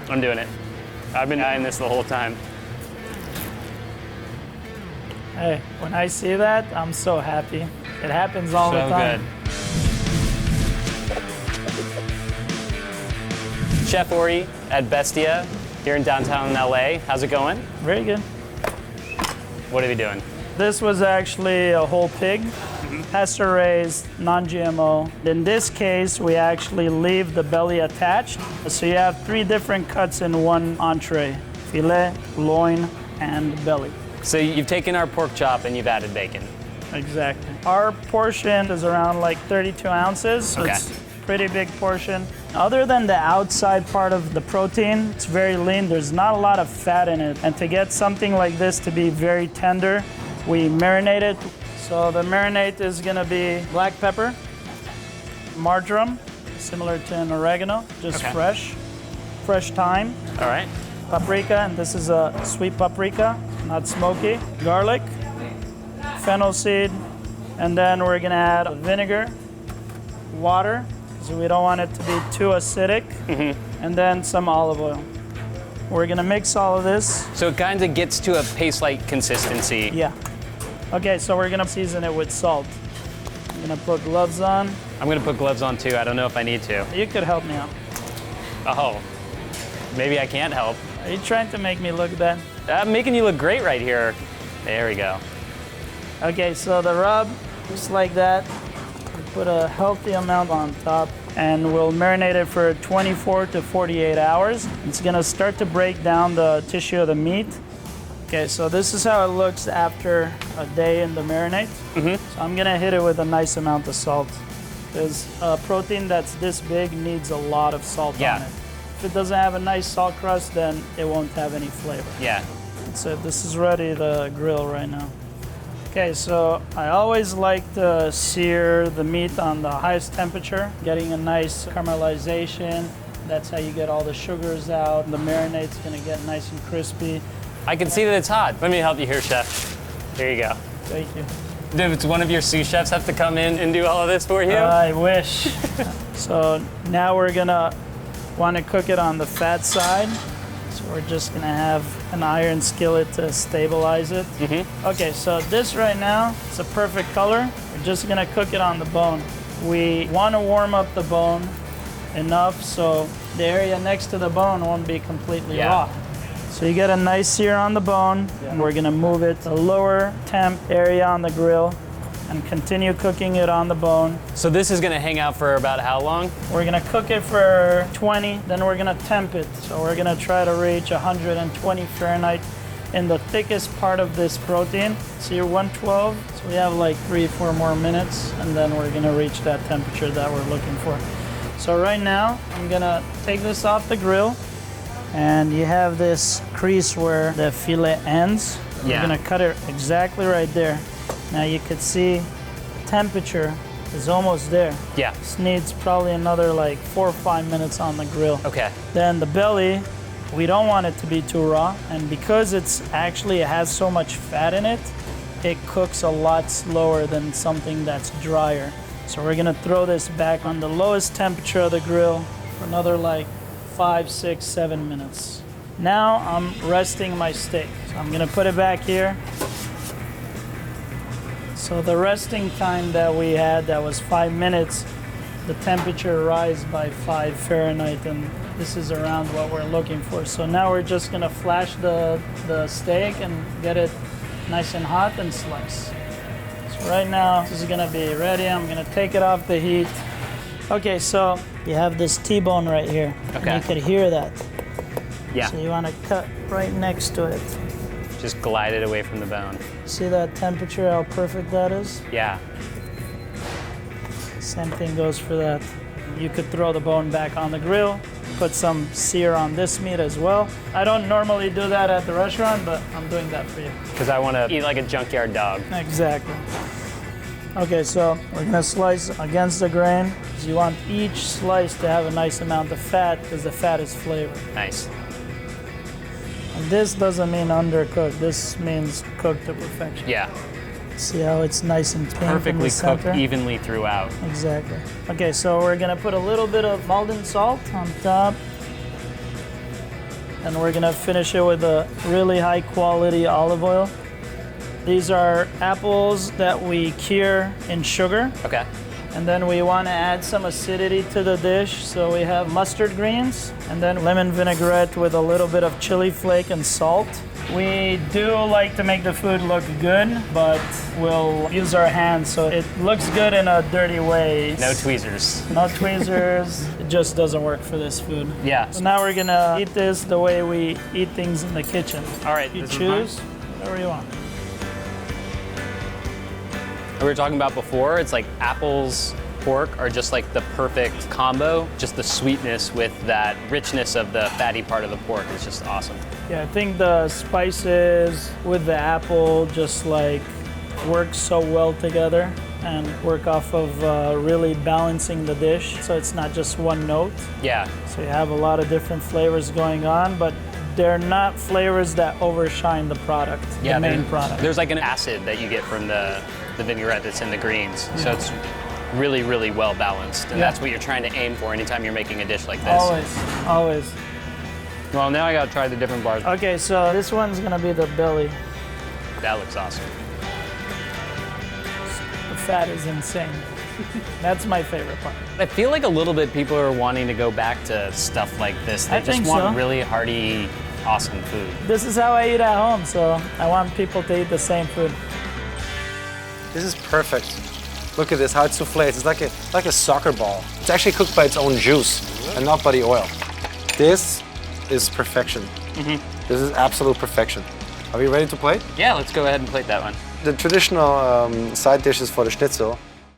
I'm doing it. I've been eyeing this the whole time. Hey, when I see that, I'm so happy. It happens all the time. So good. Chef Ori at Bestia here in downtown LA. How's it going? Very good. What are we doing? This was actually a whole pig, pasture-raised, non-GMO. In this case, we actually leave the belly attached. So you have 3 different cuts in one entree: filet, loin, and belly. So you've taken our pork chop and you've added bacon. Exactly. Our portion is around like 32 ounces. So Okay. it's a pretty big portion. Other than the outside part of the protein, it's very lean. There's not a lot of fat in it. And to get something like this to be very tender, we marinate it. So the marinade is gonna be black pepper, marjoram, similar to an oregano, just Okay. fresh thyme, All right. paprika, and this is a sweet paprika, not smoky, garlic, fennel seed, and then we're gonna add vinegar, water, because we don't want it to be too acidic, and then some olive oil. We're gonna mix all of this. So it kind of gets to a paste-like consistency. Yeah. Okay, so we're gonna season it with salt. I'm gonna put gloves on. I'm gonna put gloves on too. I don't know if I need to. You could help me out. Oh, maybe I can't help. Are you trying to make me look bad? I'm making you look great right here. There we go. Okay, so the rub, just like that. We put a healthy amount on top, and we'll marinate it for 24 to 48 hours. It's gonna start to break down the tissue of the meat. Okay, so this is how it looks after a day in the marinade. So I'm gonna hit it with a nice amount of salt, because a protein that's this big needs a lot of salt on it. If it doesn't have a nice salt crust, then it won't have any flavor. Yeah. So this is ready to grill right now. Okay, so I always like to sear the meat on the highest temperature, getting a nice caramelization. That's how you get all the sugars out. The marinade's gonna get nice and crispy. I can see that it's hot. Let me help you here, chef. Here you go. Thank you. Did one of your sous chefs have to come in and do all of this for you? I wish. So now we're gonna want to cook it on the fat side. So we're just gonna have an iron skillet to stabilize it. Okay, so this right now, it's a perfect color. We're just gonna cook it on the bone. We want to warm up the bone enough so the area next to the bone won't be completely raw. So you get a nice sear on the bone, and we're gonna move it to lower temp area on the grill and continue cooking it on the bone. So this is gonna hang out for about how long? We're gonna cook it for 20, then we're gonna temp it. So we're gonna try to reach 120 Fahrenheit in the thickest part of this protein. So you're 112, so we have like 3-4 more minutes, and then we're gonna reach that temperature that we're looking for. So right now, I'm gonna take this off the grill, and you have this crease where the filet ends. We're gonna cut it exactly right there. Now you could see temperature is almost there. Yeah. This needs probably another like 4 or 5 minutes on the grill. Okay. Then the belly, we don't want it to be too raw, and because it has so much fat in it, it cooks a lot slower than something that's drier. So we're gonna throw this back on the lowest temperature of the grill for another like 5, 6, 7 minutes. Now I'm resting my steak. So I'm gonna put it back here. So the resting time that we had, that was 5 minutes, the temperature rise by 5 Fahrenheit, and this is around what we're looking for. So now we're just gonna flash the steak and get it nice and hot and slice. So right now, this is gonna be ready. I'm gonna take it off the heat. Okay, so you have this T-bone right here. Okay. You could hear that. Yeah. So you wanna cut right next to it. Just glide it away from the bone. See that temperature, how perfect that is? Yeah. Same thing goes for that. You could throw the bone back on the grill, put some sear on this meat as well. I don't normally do that at the restaurant, but I'm doing that for you. Because I want to eat like a junkyard dog. Exactly. Okay, so we're gonna slice against the grain. You want each slice to have a nice amount of fat, because the fat is flavor. Nice. And this doesn't mean undercooked. This means cooked to perfection. Yeah. See how it's nice and pink in Perfectly the center? cooked evenly throughout. Exactly. Okay, so we're gonna put a little bit of Maldon salt on top. and we're gonna finish it with a really high quality olive oil. These are apples that we cure in sugar. Okay. And then we want to add some acidity to the dish, so we have mustard greens and then lemon vinaigrette with a little bit of chili flake and salt. We do like to make the food look good, but we'll use our hands so it looks good in a dirty way. No tweezers. No tweezers. It just doesn't work for this food. Yeah. So now we're gonna eat this the way we eat things in the kitchen. All right. You this is choose mine. whatever you want. We were talking about before, it's like apples, pork are just like the perfect combo. Just the sweetness with that richness of the fatty part of the pork is just awesome. Yeah, I think the spices with the apple just like work so well together and work off of really balancing the dish so it's not just one note. Yeah. So you have a lot of different flavors going on, but they're not flavors that overshine the product, Yeah, the main product. There's like an acid that you get from the vinaigrette that's in the greens. So it's really, really well balanced. And that's what you're trying to aim for anytime you're making a dish like this. Always, always. Well, now I gotta try the different bars. Okay, so this one's gonna be the belly. That looks awesome. The fat is insane. That's my favorite part. I feel like a little bit people are wanting to go back to stuff like this. They I just think want so. really hearty, awesome food. This is how I eat at home, so I want people to eat the same food. This is perfect. Look at this, how it's soufflé. It's like a soccer ball. It's actually cooked by its own juice and not by the oil. This is perfection. This is absolute perfection. Are we ready to plate? Yeah, let's go ahead and plate that one. The traditional side dishes for the schnitzel